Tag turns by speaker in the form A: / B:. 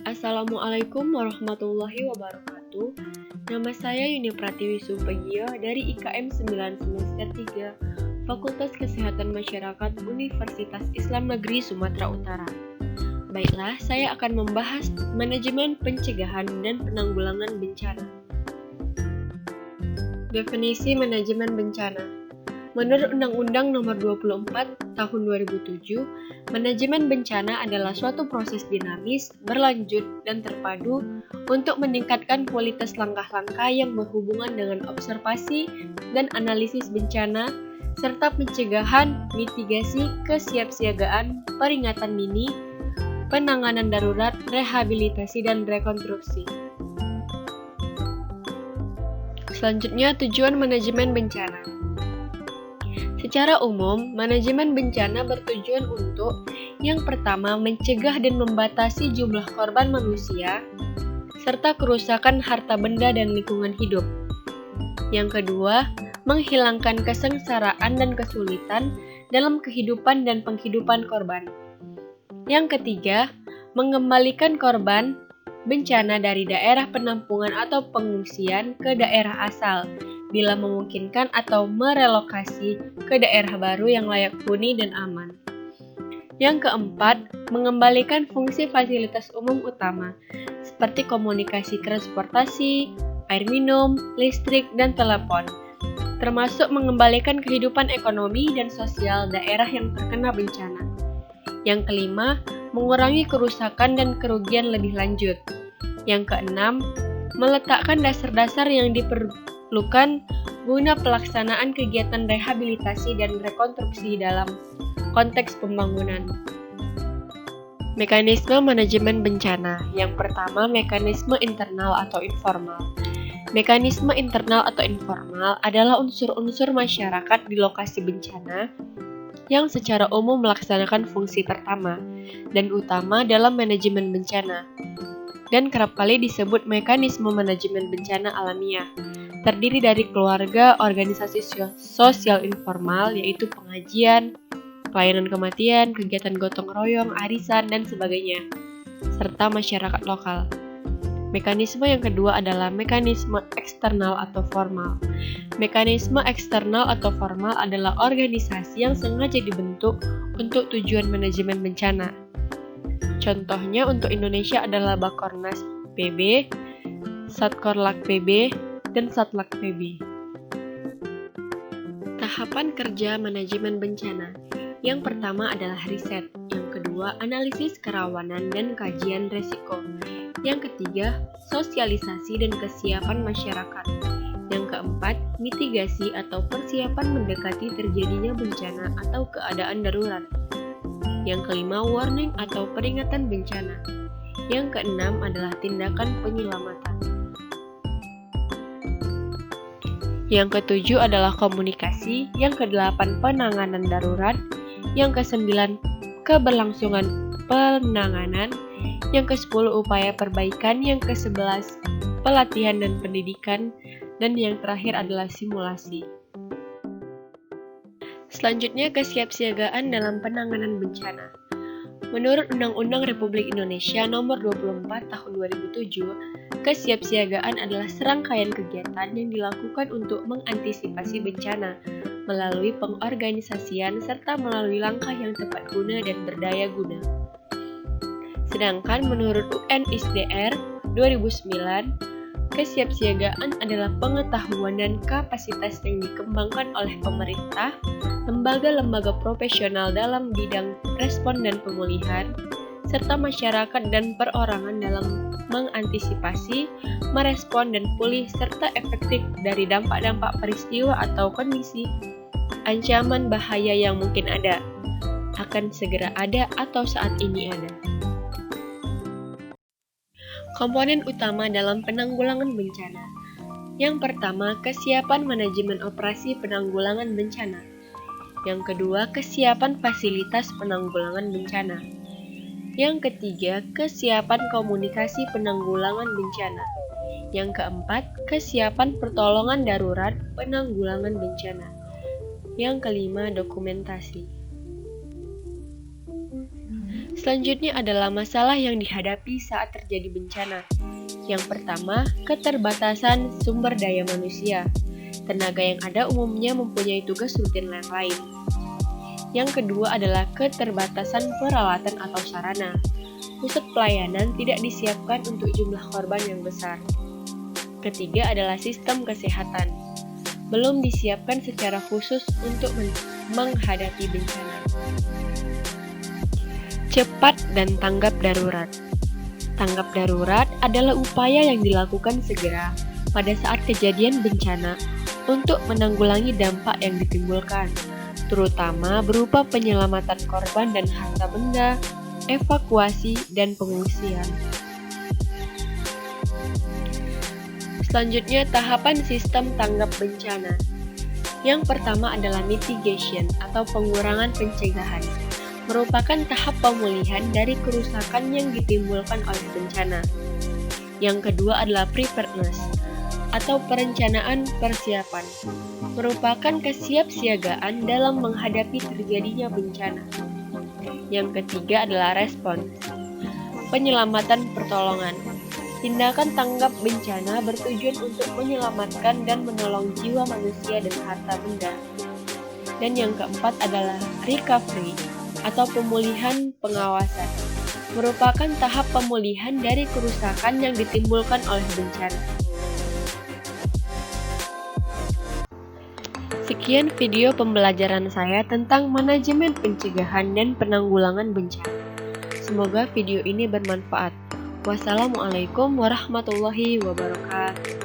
A: Assalamualaikum warahmatullahi wabarakatuh. Nama saya Yuni Pratiwi Sumpegio dari IKM 9 semester 3 Fakultas Kesehatan Masyarakat Universitas Islam Negeri Sumatera Utara. Baiklah, saya akan membahas manajemen pencegahan dan penanggulangan bencana. Definisi manajemen bencana. Menurut Undang-Undang Nomor 24 Tahun 2007, manajemen bencana adalah suatu proses dinamis, berlanjut, dan terpadu untuk meningkatkan kualitas langkah-langkah yang berhubungan dengan observasi dan analisis bencana, serta pencegahan, mitigasi, kesiapsiagaan, peringatan dini, penanganan darurat, rehabilitasi, dan rekonstruksi. Selanjutnya, tujuan manajemen bencana. Secara umum, manajemen bencana bertujuan untuk yang pertama, mencegah dan membatasi jumlah korban manusia, serta kerusakan harta benda dan lingkungan hidup. Yang kedua, menghilangkan kesengsaraan dan kesulitan dalam kehidupan dan penghidupan korban. Yang ketiga, mengembalikan korban bencana dari daerah penampungan atau pengungsian ke daerah asal, bila memungkinkan atau merelokasi ke daerah baru yang layak huni dan aman. Yang keempat, mengembalikan fungsi fasilitas umum utama, seperti komunikasi transportasi, air minum, listrik, dan telepon, termasuk mengembalikan kehidupan ekonomi dan sosial daerah yang terkena bencana. Yang kelima, mengurangi kerusakan dan kerugian lebih lanjut. Yang keenam, meletakkan dasar-dasar yang diperlukan guna pelaksanaan kegiatan rehabilitasi dan rekonstruksi dalam konteks pembangunan. Mekanisme manajemen bencana. Yang pertama, mekanisme internal atau informal. Mekanisme internal atau informal adalah unsur-unsur masyarakat di lokasi bencana yang secara umum melaksanakan fungsi pertama dan utama dalam manajemen bencana, dan kerap kali disebut mekanisme manajemen bencana alamiah. Terdiri dari keluarga, organisasi sosial informal, yaitu pengajian, pelayanan kematian, kegiatan gotong royong, arisan, dan sebagainya, serta masyarakat lokal. Mekanisme yang kedua adalah mekanisme eksternal atau formal. Mekanisme eksternal atau formal adalah organisasi yang sengaja dibentuk untuk tujuan manajemen bencana. Contohnya untuk Indonesia adalah Bakornas PB, Satkorlak PB, dan Satlak PB. Tahapan kerja manajemen bencana. Yang pertama adalah riset, yang kedua analisis kerawanan dan kajian risiko, yang ketiga sosialisasi dan kesiapan masyarakat, yang keempat mitigasi atau persiapan mendekati terjadinya bencana atau keadaan darurat, yang kelima warning atau peringatan bencana, yang keenam adalah tindakan penyelamatan. Yang ketujuh adalah komunikasi, yang kedelapan penanganan darurat, yang kesembilan keberlangsungan penanganan, yang kesepuluh upaya perbaikan, yang kesebelas pelatihan dan pendidikan, dan yang terakhir adalah simulasi. Selanjutnya, kesiapsiagaan dalam penanganan bencana. Menurut Undang-Undang Republik Indonesia Nomor 24 Tahun 2007, kesiapsiagaan adalah serangkaian kegiatan yang dilakukan untuk mengantisipasi bencana melalui pengorganisasian serta melalui langkah yang tepat guna dan berdaya guna. Sedangkan menurut UNISDR 2009, kesiapsiagaan adalah pengetahuan dan kapasitas yang dikembangkan oleh pemerintah, lembaga-lembaga profesional dalam bidang respon dan pemulihan, serta masyarakat dan perorangan dalam mengantisipasi, merespon dan pulih serta efektif dari dampak-dampak peristiwa atau kondisi ancaman bahaya yang mungkin ada, akan segera ada atau saat ini ada. Komponen utama dalam penanggulangan bencana. Yang pertama, kesiapan manajemen operasi penanggulangan bencana. Yang kedua, kesiapan fasilitas penanggulangan bencana. Yang ketiga, kesiapan komunikasi penanggulangan bencana. Yang keempat, kesiapan pertolongan darurat penanggulangan bencana. Yang kelima, dokumentasi. Selanjutnya adalah masalah yang dihadapi saat terjadi bencana. Yang pertama, keterbatasan sumber daya manusia. Tenaga yang ada umumnya mempunyai tugas rutin yang lain. Yang kedua adalah keterbatasan peralatan atau sarana. Pusat pelayanan tidak disiapkan untuk jumlah korban yang besar. Ketiga adalah sistem kesehatan. Belum disiapkan secara khusus untuk menghadapi bencana. Cepat dan tanggap darurat. Tanggap darurat adalah upaya yang dilakukan segera pada saat kejadian bencana untuk menanggulangi dampak yang ditimbulkan, terutama berupa penyelamatan korban dan harta benda, evakuasi, dan pengungsian. Selanjutnya, tahapan sistem tanggap bencana. Yang pertama adalah mitigation atau pengurangan pencegahan. Merupakan tahap pemulihan dari kerusakan yang ditimbulkan oleh bencana. Yang kedua adalah preparedness atau perencanaan persiapan. Merupakan kesiapsiagaan dalam menghadapi terjadinya bencana. Yang ketiga adalah respons, penyelamatan pertolongan. Tindakan tanggap bencana bertujuan untuk menyelamatkan dan menolong jiwa manusia dan harta benda. Dan yang keempat adalah recovery atau pemulihan pengawasan. Merupakan tahap pemulihan dari kerusakan yang ditimbulkan oleh bencana. Sekian video pembelajaran saya tentang manajemen pencegahan dan penanggulangan bencana. Semoga video ini bermanfaat. Wassalamualaikum warahmatullahi wabarakatuh.